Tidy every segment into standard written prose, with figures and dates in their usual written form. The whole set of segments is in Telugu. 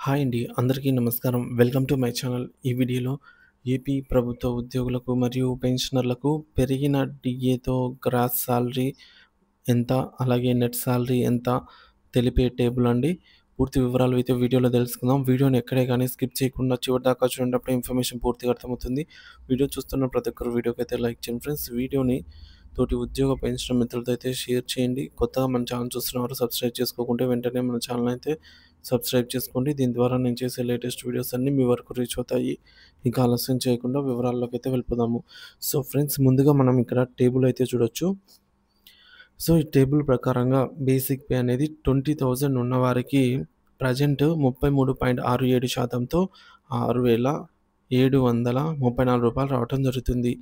హాయ్ అండి. అందరికీ నమస్కారం. Welcome to my channel. ఈ వీడియోలో ఏపీ ప్రభుత్వ ఉద్యోగులకు మరియు పెన్షనర్లకు పెరిగిన డీఏతో గ్రాస్ సాలరీ ఎంత, అలాగే నెట్ సాలరీ ఎంత తెలిపే టేబుల్ అండి. పూర్తి వివరాలు అయితే వీడియోలో తెలుసుకుందాం. వీడియోని ఎక్కడే గానీ స్కిప్ చేయకుండా చివరిదాకా చూడండి. అప్పుడే ఇన్ఫర్మేషన్ పూర్తిగా అర్థమవుతుంది. వీడియో చూస్తున్న ప్రతి ఒక్కరు వీడియోకైతే లైక్ చేయండి ఫ్రెండ్స్. వీడియోని తోటి ఉద్యోగ పెన్షన్ మిత్రులతో అయితే షేర్ చేయండి. కొత్తగా మన ఛానల్ చూస్తున్నవారు సబ్స్క్రైబ్ చేసుకోకుంటే వెంటనే మన ఛానల్ అయితే సబ్స్క్రైబ్ చేసుకోండి. దీని ద్వారా నేను చేసే లేటెస్ట్ వీడియోస్ అన్నీ మీ వరకు రీచ్ అవుతాయి. ఇంకా ఆలస్యం చేయకుండా వివరాల్లోకి అయితే వెళ్ళిపోదాము. సో ఫ్రెండ్స్, ముందుగా మనం ఇక్కడ టేబుల్ అయితే చూడొచ్చు. సో ఈ టేబుల్ ప్రకారంగా బేసిక్ పే అనేది 20,000 ఉన్నవారికి ప్రజెంట్ 33.67%తో రూ. 6,734 రావటం జరుగుతుంది.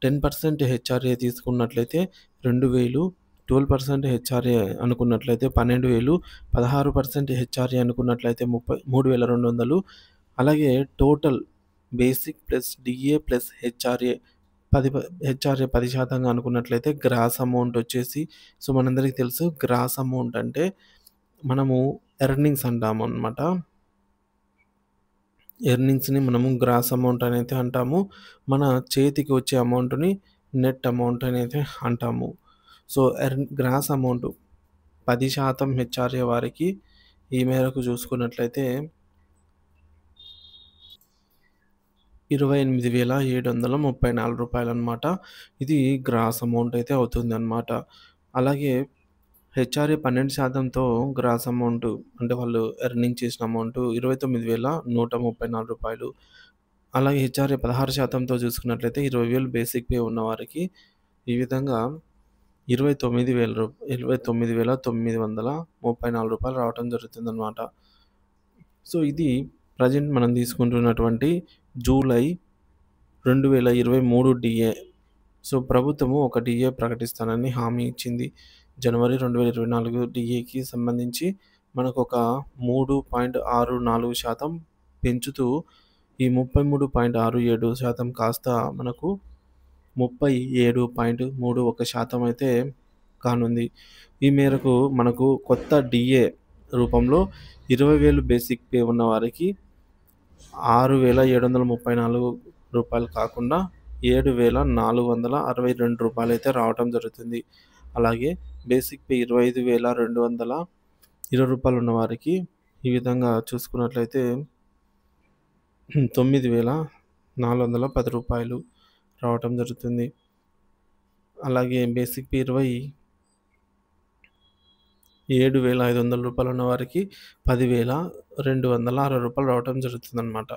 10% హెచ్ఆర్ఏ తీసుకున్నట్లయితే 2,000, 12% హెచ్ఆర్ఏ అనుకున్నట్లయితే 12,000, 16% హెచ్ఆర్ఏ అనుకున్నట్లయితే 33,200, అలాగే total basic plus DA plus HRA 10% అనుకున్నట్లయితే గ్రాస్ అమౌంట్ వచ్చేసి, సో మనందరికీ తెలుసు గ్రాస్ అమౌంట్ అంటే మనము ఎర్నింగ్స్ అంటాము అనమాట. ఎర్నింగ్స్‌ని మనము గ్రాస్ అమౌంట్ అనైతే అంటాము. మన చేతికి వచ్చే అమౌంట్‌ని నెట్ అమౌంట్ అనైతే అంటాము. సో గ్రాస్ అమౌంట్ 10% హెచ్ఆర్ఏ వారికి ఈ మేరకు చూసుకున్నట్లయితే రూ. 28,734 అనమాట. ఇది గ్రాస్ అమౌంట్ అయితే అవుతుందనమాట. అలాగే హెచ్ఆర్ఏ 12%తో గ్రాస్ అమౌంట్ అంటే వాళ్ళు ఎర్నింగ్ చేసిన అమౌంట్ రూ. 29,134. అలాగే హెచ్ఆర్ఏ 16%తో చూసుకున్నట్లయితే 20,000 బేసిక్ పే ఉన్నవారికి ఈ విధంగా రూ. 29,934 రావటం జరుగుతుందనమాట. సో ఇది ప్రజెంట్ మనం తీసుకుంటున్నటువంటి జూలై 2023 డిఏ. సో ప్రభుత్వము ఒక డిఏ ప్రకటిస్తానని హామీ ఇచ్చింది. జనవరి 2024 డిఏకి సంబంధించి మనకొక 3.64% పెంచుతూ ఈ 33.67% కాస్త మనకు 37.31% అయితే కానుంది. ఈ మేరకు మనకు కొత్త డిఏ రూపంలో 20,000 బేసిక్ పే ఉన్నవారికి రూ. 6,734 కాకుండా రూ. 7,462 అయితే రావటం జరుగుతుంది. అలాగే బేసిక్ పే రూ. 25,220 ఉన్నవారికి ఈ విధంగా చూసుకున్నట్లయితే రూ. 9,410 రావటం జరుగుతుంది. అలాగే బేసిక్ పే రూ. 27,500 ఉన్నవారికి రూ. 10,260 రావటం జరుగుతుందనమాట.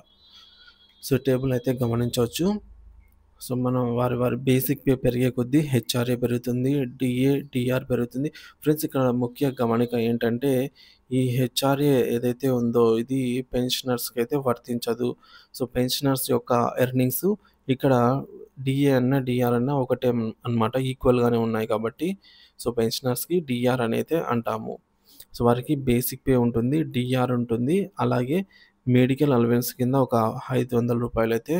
సో టేబుల్ అయితే గమనించవచ్చు. సో మనం వారి బేసిక్ పే పెరిగే కొద్దీ హెచ్ఆర్ఏ పెరుగుతుంది, డిఏ, డిఆర్ పెరుగుతుంది. ఫ్రెండ్స్, ఇక్కడ ముఖ్య గమనిక ఏంటంటే ఈ హెచ్ఆర్ఏ ఏదైతే ఉందో ఇది పెన్షనర్స్‌కి అయితే వర్తించదు. సో పెన్షనర్స్ యొక్క ఎర్నింగ్స్ ఇక్కడ డిఏ అన్నా, డిఆర్ అన్నా ఒకటే అనమాట. ఈక్వల్‌గానే ఉన్నాయి కాబట్టి సో పెన్షనర్స్‌కి డిఆర్ అనైతే అంటాము. సో వారికి బేసిక్ పే ఉంటుంది, డిఆర్ ఉంటుంది. అలాగే మెడికల్ అలవెన్స్ కింద ఒక రూ. 500 అయితే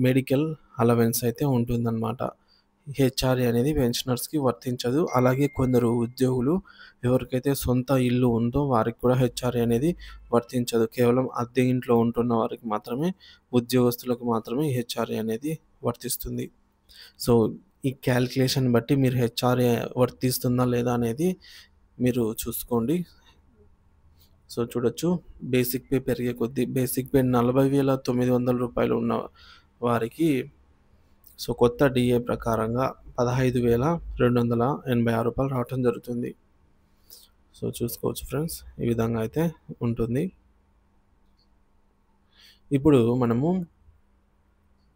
మెడికల్ అలవెన్స్ అయితే ఉంటుందన్నమాట. హెచ్ఆర్ఏ అనేది పెన్షనర్స్‌కి వర్తించదు. అలాగే కొందరు ఉద్యోగులు ఎవరికైతే సొంత ఇల్లు ఉందో వారికి కూడా హెచ్ఆర్ఏ అనేది వర్తించదు. కేవలం అద్దె ఇంట్లో ఉంటున్న వారికి మాత్రమే, ఉద్యోగస్తులకు మాత్రమే ఈ హెచ్ఆర్ఏ అనేది వర్తిస్తుంది. సో ఈ క్యాలిక్యులేషన్ బట్టి మీరు హెచ్ఆర్ఏ వర్తిస్తుందా లేదా అనేది మీరు చూసుకోండి. సో చూడొచ్చు, బేసిక్ పే పెరిగే కొద్దీ బేసిక్ పే రూ. 40,900 ఉన్న వారికి సో కొత్త డిఏ ప్రకారంగా రూ. 15,286 రావటం జరుగుతుంది. సో చూసుకోవచ్చు ఫ్రెండ్స్, ఈ విధంగా అయితే ఉంటుంది. ఇప్పుడు మనము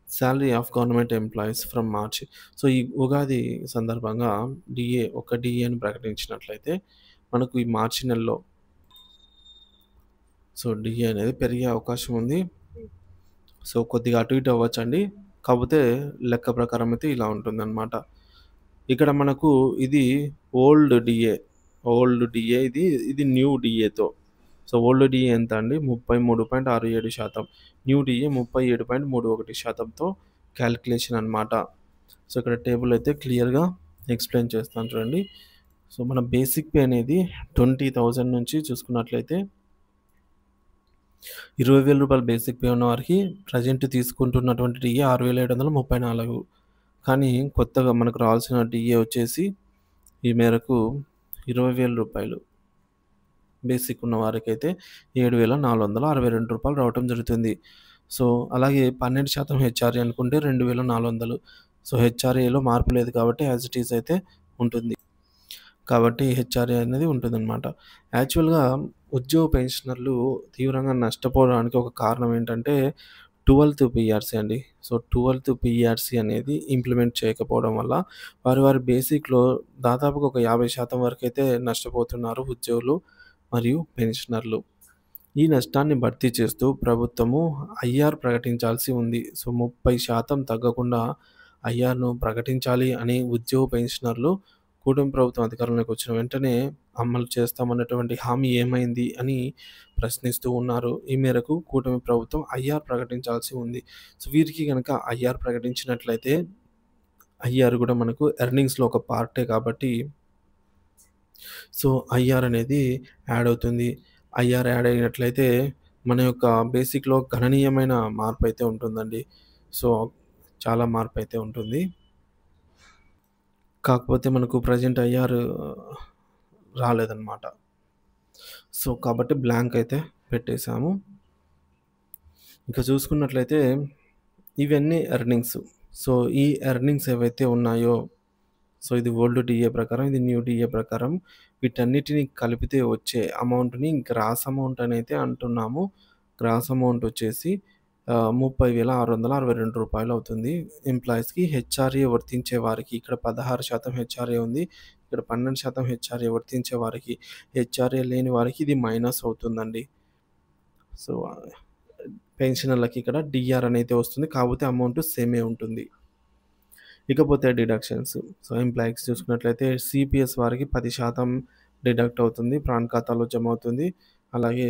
salary of government employees from March. So ఈ ఉగాది సందర్భంగా ఒక డిఏని ప్రకటించినట్లయితే మనకు ఈ మార్చి నెలలో సో డిఏ అనేది పెరిగే అవకాశం ఉంది. సో కొద్దిగా అటు ఇటు అవ్వచ్చండి. కాకపోతే లెక్క ప్రకారం అయితే ఇలా ఉంటుందన్నమాట. ఇక్కడ మనకు ఇది ఓల్డ్ డిఏ ఇది న్యూ డిఏతో. సో ఓల్డ్ డిఏ ఎంత అండి? 33.67%. న్యూ డిఏ 37.31%తో క్యాలిక్యులేషన్ అనమాట. సో ఇక్కడ టేబుల్ అయితే క్లియర్‌గా ఎక్స్‌ప్లెయిన్ చేస్తాను చూడండి. సో మన బేసిక్ పే అనేది 20,000 నుంచి చూసుకున్నట్లయితే రూ. 20,000 బేసిక్ పే ఉన్న వారికి ప్రెజెంట్ తీసుకుంటున్నటువంటి డీఏ 6,734. కానీ కొత్తగా మనకు రావాల్సిన డీఏ వచ్చేసి ఈ మేరకు రూ. 20,000 బేసిక్ ఉన్న వారికైతే రూ. 7,462 రావటం జరుగుతుంది. సో, అలాగే 12% హెచ్ఆర్ఏ అనుకుంటే 2,400. సో, హెచ్ఆర్ఏలో మార్పు లేదు కాబట్టి యాజ్ ఇట్ ఈజ్ అయితే ఉంటుంది. కాబట్టి హెచ్ఆర్ఏ అనేది ఉంటుందనమాట. యాక్చువల్‌గా ఉద్యోగ పెన్షనర్లు తీవ్రంగా నష్టపోవడానికి ఒక కారణం ఏంటంటే 12థ్ పీఆర్సీ అండి. సో, 12థ్ పీఆర్సీ అనేది ఇంప్లిమెంట్ చేయకపోవడం వల్ల వారి బేసిక్‌లో దాదాపుగా ఒక 50% వరకైతే నష్టపోతున్నారు ఉద్యోగులు మరియు పెన్షనర్లు. ఈ నష్టాన్ని భర్తీ చేస్తూ ప్రభుత్వము ఐఆర్ ప్రకటించాల్సి ఉంది. సో, 30% తగ్గకుండా ఐఆర్‌ను ప్రకటించాలి అని ఉద్యోగ పెన్షనర్లు కూటమి ప్రభుత్వం అధికారంలోకి వచ్చిన వెంటనే అమలు చేస్తామన్నటువంటి హామీ ఏమైంది అని ప్రశ్నిస్తూ ఉన్నారు. ఈ మేరకు కూటమి ప్రభుత్వం ఐఆర్ ప్రకటించాల్సి ఉంది. సో, వీరికి గనక ఐఆర్ ప్రకటించినట్లయితే ఐఆర్ కూడా మనకు ఎర్నింగ్స్‌లో ఒక పార్టే కాబట్టి సో, ఐఆర్ అనేది యాడ్ అవుతుంది. ఐఆర్ యాడ్ అయినట్లయితే మన యొక్క బేసిక్‌లో గణనీయమైన మార్పయితే ఉంటుందండి. సో, చాలా మార్పయితే ఉంటుంది. కాకపోతే మనకు ప్రెజెంట్ ఐఆర్ రాలేదనమాట. సో, కాబట్టి బ్లాంక్ అయితే పెట్టేసాము. ఇక చూసుకున్నట్లయితే ఇవన్నీ ఎర్నింగ్స్. సో, ఈ ఎర్నింగ్స్ ఏవైతే ఉన్నాయో సో, ఇది ఓల్డ్ డీఏ ప్రకారం, ఇది న్యూ డీఏ ప్రకారం వీటన్నిటిని కలిపితే వచ్చే అమౌంట్‌ని గ్రాస్ అమౌంట్ అనైతే అంటున్నాము. గ్రాస్ అమౌంట్ వచ్చేసి రూ. 30,662 అవుతుంది. ఎంప్లాయీస్‌కి హెచ్ఆర్ఏ వర్తించే వారికి ఇక్కడ 16% హెచ్ఆర్ఏ ఉంది. ఇక్కడ 12% హెచ్ఆర్ఏ వర్తించే వారికి, హెచ్ఆర్ఏ లేని వారికి ఇది మైనస్ అవుతుందండి. సో, పెన్షనర్లకి ఇక్కడ డీఆర్ అనైతే వస్తుంది. కాకపోతే అమౌంట్ సేమే ఉంటుంది. ఇకపోతే డిడక్షన్స్. సో, ఎంప్లాయీకి చూసుకున్నట్లయితే సీపీఎస్ వారికి 10% డిడక్ట్ అవుతుంది. ప్రాన్ ఖాతాలో జమ అవుతుంది. అలాగే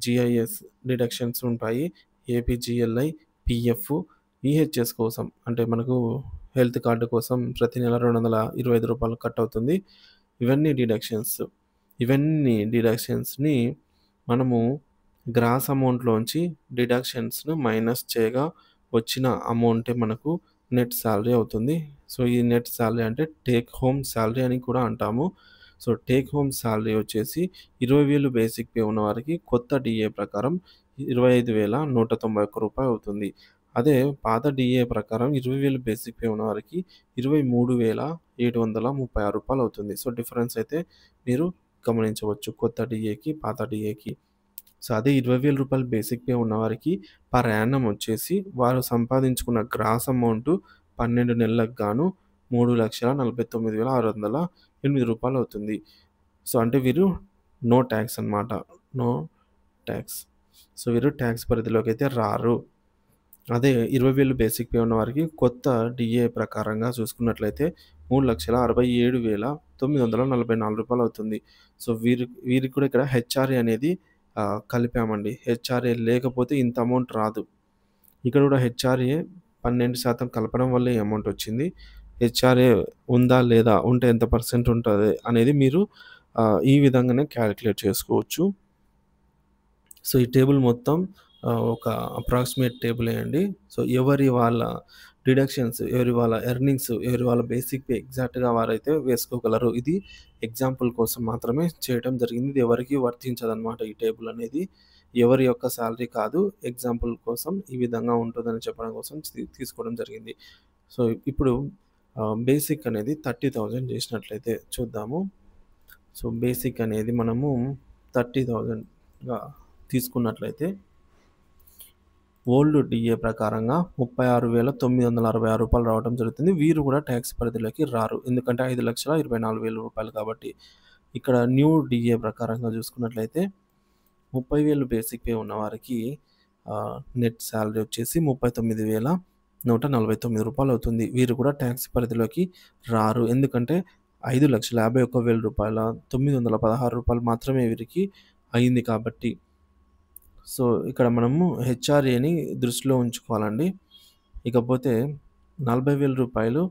జీఐఎస్ డిడక్షన్స్ ఉంటాయి. ఏపీజీఎల్ఐ, పీఎఫ్, ఈహెచ్ఎస్ కోసం అంటే మనకు హెల్త్ కార్డ్ కోసం ప్రతి నెల రూ. 225 కట్ అవుతుంది. ఇవన్నీ డిడక్షన్స్‌ని మనము గ్రాస్ అమౌంట్‌లోంచి డిడక్షన్స్‌ను మైనస్ చేయగా వచ్చిన అమౌంటే మనకు నెట్ సాలరీ అవుతుంది. సో, ఈ నెట్ సాలరీ అంటే టేక్ హోమ్ సాలరీ అని కూడా అంటాము. సో, టేక్ హోమ్ సాలరీ వచ్చేసి 20,000 బేసిక్ పే ఉన్నవారికి కొత్త డీఏ ప్రకారం రూ. 25,191 అవుతుంది. అదే పాత డీఏ ప్రకారం 20,000 బేసిక్ పే ఉన్నవారికి రూ. 23,736 అవుతుంది. సో, డిఫరెన్స్ అయితే మీరు గమనించవచ్చు కొత్త డీఏకి, పాత డీఏకి. సో, అదే రూ. 20,000 బేసిక్ పే ఉన్నవారికి పర్ యానమ్ వచ్చేసి వారు సంపాదించుకున్న గ్రాస్ అమౌంట్ 12 నెలలకు గాను రూ. 3,49,608 అవుతుంది. సో, అంటే వీరు నో టాక్స్ అనమాట. No tax. సో, వీరు టాక్స్ పరిధిలోకైతే రారు. అదే 20,000 బేసిక్ పే ఉన్నవారికి కొత్త డీఏ ప్రకారంగా చూసుకున్నట్లయితే రూ. 3,67,944 అవుతుంది. సో, వీరికి కూడా ఇక్కడ హెచ్ఆర్ఏ అనేది కలిపామండి. హెచ్ఆర్ఏ లేకపోతే ఇంత అమౌంట్ రాదు. ఇక్కడ కూడా హెచ్ఆర్ఏ 12% కలపడం వల్ల ఈ అమౌంట్ వచ్చింది. హెచ్ఆర్ఏ ఉందా? లేదా? ఉంటే ఎంత పర్సెంట్ ఉంటది అనేది మీరు ఈ విధంగానే క్యాలిక్యులేట్ చేసుకోవచ్చు. సో, ఈ టేబుల్ మొత్తం ఒక అప్రాక్సిమేట్ టేబులే అండి. సో, ఎవరి వాళ్ళ డిడక్షన్స్, ఎవరి వాళ్ళ ఎర్నింగ్స్, ఎవరి వాళ్ళ బేసిక్ పే ఎగ్జాక్ట్‌గా వారైతే వేసుకోగలరు. ఇది ఎగ్జాంపుల్ కోసం మాత్రమే చేయటం జరిగింది. ఇది ఎవరికీ వర్తించదనమాట ఈ టేబుల్ అనేది. ఎవరి యొక్క సాలరీ కాదు. ఎగ్జాంపుల్ కోసం ఈ విధంగా ఉంటుందని చెప్పడం కోసం తీసుకోవడం జరిగింది. సో, ఇప్పుడు బేసిక్ అనేది 30,000 చేసినట్లయితే చూద్దాము. సో, బేసిక్ అనేది మనము 30,000గా తీసుకున్నట్లయితే ఓల్డ్ డీఏ ప్రకారంగా రూ. 36,966 రావడం జరుగుతుంది. వీరు కూడా ట్యాక్స్ పరిధిలోకి రారు. ఎందుకంటే రూ. 5,24,000 కాబట్టి. ఇక్కడ న్యూ డీఏ ప్రకారంగా చూసుకున్నట్లయితే 30,000 బేసిక్ పే ఉన్నవారికి నెట్ సాలరీ వచ్చేసి రూ. 39,149 అవుతుంది. వీరు కూడా ట్యాక్స్ పరిధిలోకి రారు. ఎందుకంటే రూ. 5,51,000 916 మాత్రమే వీరికి అయింది కాబట్టి. సో, ఇక్కడ మనము హెచ్ఆర్ఏని దృష్టిలో ఉంచుకోవాలండి. ఇకపోతే రూ. 40,000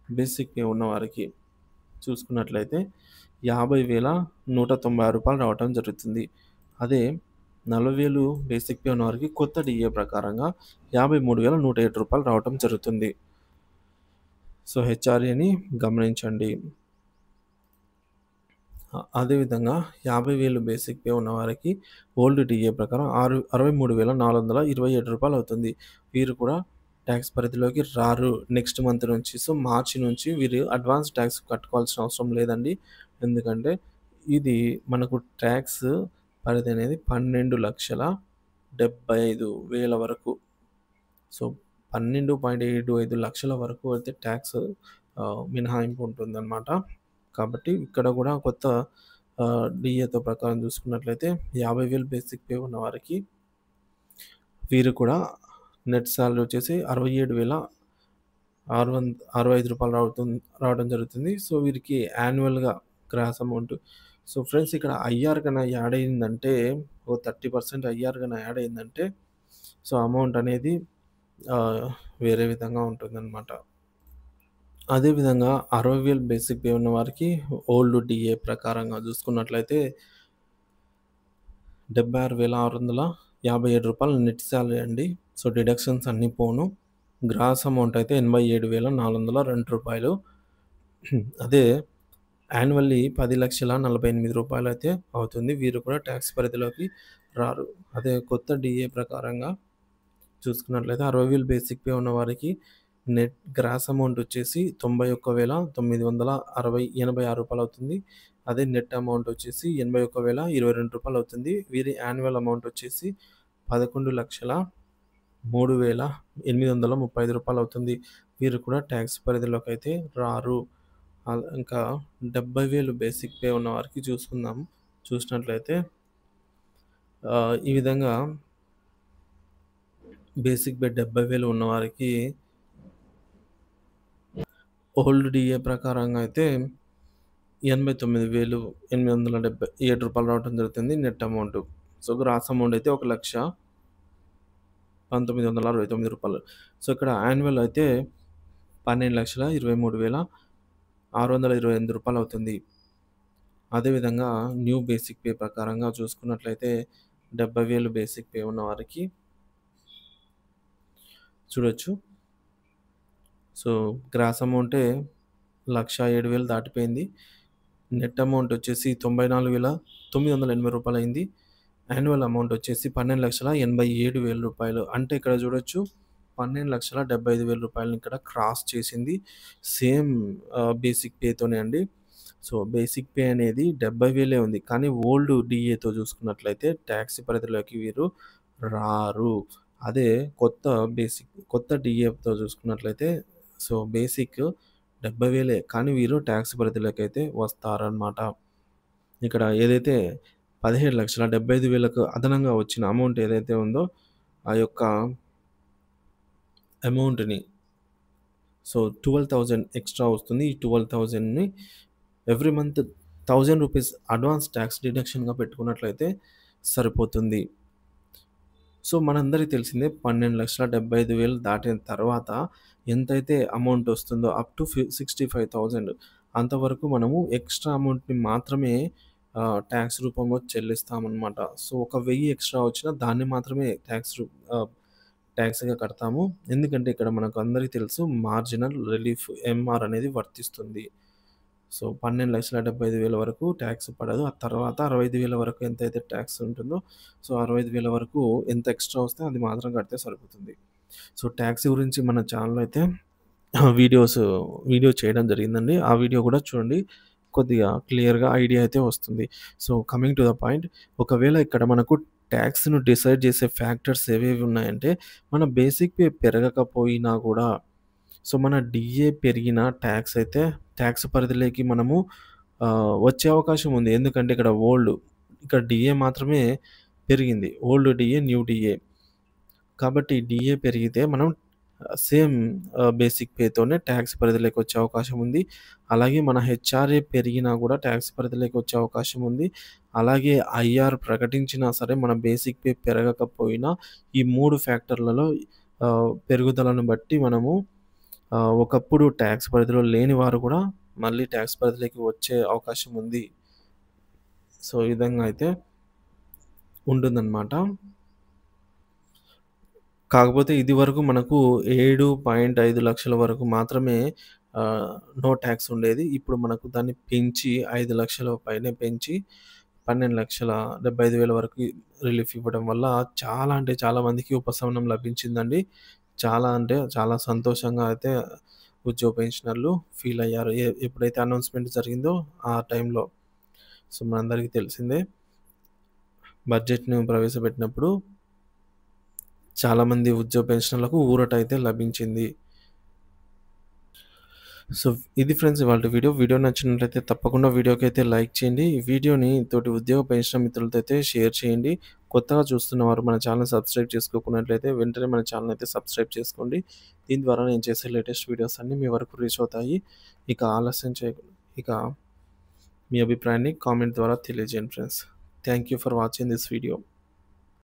బేసిక్ పే ఉన్నవారికి చూసుకున్నట్లయితే రూ. 50,196 రావటం జరుగుతుంది. అదే 40,000 బేసిక్ పే ఉన్నవారికి కొత్త డీఏ ప్రకారంగా రూ. 53,107 రావటం జరుగుతుంది. సో, హెచ్ఆర్ఏని గమనించండి. అదేవిధంగా 50,000 బేసిక్ పే ఉన్నవారికి ఓల్డ్ డీఏ ప్రకారం రూ. 63,427 అవుతుంది. వీరు కూడా ట్యాక్స్ పరిధిలోకి రారు నెక్స్ట్ మంత్ నుంచి. సో, మార్చి నుంచి వీరు అడ్వాన్స్ ట్యాక్స్ కట్టుకోవాల్సిన అవసరం లేదండి. ఎందుకంటే ఇది మనకు ట్యాక్స్ పరిధి అనేది 12,75,000 వరకు. సో, 12.75 లక్షల వరకు అయితే ట్యాక్స్ మినహాయింపు ఉంటుందన్నమాట. కాబట్టి ఇక్కడ కూడా కొత్త డీఏతో ప్రకారం చూసుకున్నట్లయితే 50,000 బేసిక్ పే ఉన్న వారికి వీరు కూడా నెట్ సాలరీ వచ్చేసి రూ. 67,665 రావడం జరుగుతుంది. సో, వీరికి యాన్యువల్‌గా గ్రాస్ అమౌంట్. సో, ఫ్రెండ్స్ ఇక్కడ ఐఆర్ కన్నా యాడ్ అయిందంటే ఓ 30% ఐఆర్ కన్నా యాడ్ అయిందంటే సో, అమౌంట్ అనేది వేరే విధంగా ఉంటుందన్నమాట. అదేవిధంగా 60,000 బేసిక్ పే ఉన్న వారికి ఓల్డ్ డీఏ ప్రకారంగా చూసుకున్నట్లయితే రూ. 76,657 నెట్ సాలరీ అండి. సో, డిడక్షన్స్ అన్నీ పోను. గ్రాస్ అమౌంట్ అయితే రూ. 87,402. అదే యాన్యువల్లీ రూ. 10,48,000 అయితే అవుతుంది. వీరు కూడా ట్యాక్స్ పరిధిలోకి రారు. అదే కొత్త డీఏ ప్రకారంగా చూసుకున్నట్లయితే 60,000 బేసిక్ పే ఉన్న వారికి నెట్ గ్రాస్ అమౌంట్ వచ్చేసి రూ. 91,986 అవుతుంది. అదే నెట్ అమౌంట్ వచ్చేసి రూ. 81,022 అవుతుంది. వీరి యాన్యువల్ అమౌంట్ వచ్చేసి రూ. 11,03,835 అవుతుంది. వీరు కూడా ట్యాక్స్ పరిధిలోకి అయితే రారు. ఇంకా 70,000 బేసిక్ పే ఉన్న వారికి చూసినట్లయితే ఈ విధంగా బేసిక్ పే 70,000 ఉన్నవారికి ఓల్డ్ డీఏ ప్రకారంగా అయితే రూ. 89,877 రావడం జరుగుతుంది net amount. So, gross amount అయితే రూ. 1,19,69 సో, ఇక్కడ యాన్యువల్ అయితే రూ. 12,23,628 అవుతుంది. అదేవిధంగా న్యూ బేసిక్ పే ప్రకారంగా చూసుకున్నట్లయితే 70,000 బేసిక్ పే ఉన్న వారికి చూడొచ్చు. సో, గ్రాస్ అమౌంటే 1,07,000 దాటిపోయింది. నెట్ అమౌంట్ వచ్చేసి రూ. 94,980 అయింది. యాన్యువల్ అమౌంట్ వచ్చేసి రూ. 12,87,000. అంటే ఇక్కడ చూడొచ్చు రూ. 12,75,000 ఇక్కడ క్రాస్ చేసింది. సేమ్ బేసిక్ పేతోనే అండి. సో, బేసిక్ పే అనేది 70,000 ఉంది. కానీ ఓల్డ్ డీఏతో చూసుకున్నట్లయితే ట్యాక్స్ పరిధిలోకి వీరు రారు. అదే కొత్త డీఏతో చూసుకున్నట్లయితే సో, బేసిక్ 70,000 కానీ వీరు ట్యాక్స్ పరిధిలోకి అయితే వస్తారనమాట. ఇక్కడ ఏదైతే 17,75,000కు అదనంగా వచ్చిన అమౌంట్ ఏదైతే ఉందో ఆ యొక్క అమౌంట్‌ని సో, 12,000 ఎక్స్ట్రా వస్తుంది. ఈ 12,000ని ఎవ్రీ మంత్ రూ. 1,000 అడ్వాన్స్ ట్యాక్స్ డిడక్షన్‌గా పెట్టుకున్నట్లయితే సరిపోతుంది. సో, మనందరికీ తెలిసిందే 12,75,000 దాటిన తర్వాత ఎంతైతే అమౌంట్ వస్తుందో అప్ టు 65,000 అంతవరకు మనము ఎక్స్ట్రా అమౌంట్‌ని మాత్రమే ట్యాక్స్ రూపంలో చెల్లిస్తామనమాట. సో, ఒక 1000 ఎక్స్ట్రా వచ్చినా దాన్ని మాత్రమే ట్యాక్స్‌గా కడతాము. ఎందుకంటే ఇక్కడ మనకు అందరికీ తెలుసు మార్జినల్ రిలీఫ్ ఎంఆర్ అనేది వర్తిస్తుంది. సో, 12,75,000 వరకు ట్యాక్స్ పడదు. ఆ తర్వాత 65,000 వరకు ఎంతైతే ట్యాక్స్ ఉంటుందో సో, 65,000 వరకు ఎంత ఎక్స్ట్రా వస్తే అది మాత్రం కడితే సరిపోతుంది. సో, ట్యాక్స్ గురించి మన ఛానల్‌లో అయితే వీడియో చేయడం జరిగిందండి. ఆ వీడియో కూడా చూడండి. కొద్దిగా క్లియర్‌గా ఐడియా అయితే వస్తుంది. So, coming to the point ఒకవేళ ఇక్కడ మనకు ట్యాక్స్‌ను డిసైడ్ చేసే ఫ్యాక్టర్స్ ఏవేవి ఉన్నాయంటే మన బేసిక్ పే పెరగకపోయినా కూడా సో, మన డీఏ పెరిగిన ట్యాక్స్ పరిధిలోకి మనము వచ్చే అవకాశం ఉంది. ఎందుకంటే ఇక్కడ డీఏ మాత్రమే పెరిగింది. Old DA, new DA. కాబట్టి డీఏ పెరిగితే మనం సేమ్ బేసిక్ పేతోనే ట్యాక్స్ పరిధిలోకి వచ్చే అవకాశం ఉంది. అలాగే మన హెచ్ఆర్ఏ పెరిగినా కూడా ట్యాక్స్ పరిధిలోకి వచ్చే అవకాశం ఉంది. అలాగే ఐఆర్ ప్రకటించినా సరే మన బేసిక్ పే పెరగకపోయినా ఈ 3 ఫ్యాక్టర్లలో పెరుగుదలను బట్టి మనము ఒకప్పుడు ట్యాక్స్ పరిధిలో లేని వారు కూడా మళ్ళీ ట్యాక్స్ పరిధిలోకి వచ్చే అవకాశం ఉంది. సో, ఈ విధంగా అయితే ఉంటుందన్నమాట. కాకపోతే ఇదివరకు మనకు 7.5 లక్షల వరకు మాత్రమే నో టాక్స్ ఉండేది. ఇప్పుడు మనకు దాన్ని పెంచి 5 లక్షల పైనే పెంచి 12,75,000 వరకు రిలీఫ్ ఇవ్వడం వల్ల చాలా అంటే చాలా మందికి ఉపశమనం లభించిందండి. చాలా అంటే చాలా సంతోషంగా అయితే ఉద్యోగ పెన్షనర్లు ఫీల్ అయ్యారు. ఎప్పుడైతే అనౌన్స్‌మెంట్ జరిగిందో ఆ టైంలో. సో, మనందరికీ తెలిసిందే. బడ్జెట్‌ను ప్రవేశపెట్టినప్పుడు చాలామంది ఉద్యోగ పెన్షనర్లకు ఊరట అయితే లభించింది. సో, ఇది ఫ్రెండ్స్ ఇవాల్టి వీడియో. వీడియో నచ్చినట్లయితే తప్పకుండా వీడియోకైతే లైక్ చేయండి. ఈ వీడియోని తోటి ఉద్యోగ పెన్షన్ మిత్రులతో అయితే షేర్ చేయండి. కొత్తగా చూస్తున్నవారు మన ఛానెల్ సబ్స్క్రైబ్ చేసుకోకున్నట్లయితే వెంటనే మన ఛానెల్ అయితే సబ్స్క్రైబ్ చేసుకోండి. దీని ద్వారా నేను చేసే లేటెస్ట్ వీడియోస్ అన్నీ మీ వరకు రీచ్ అవుతాయి. ఇక ఆలస్యం చేయకుండా ఇక మీ అభిప్రాయాన్ని కామెంట్ ద్వారా తెలియజేయండి friends. Thank you for watching this video.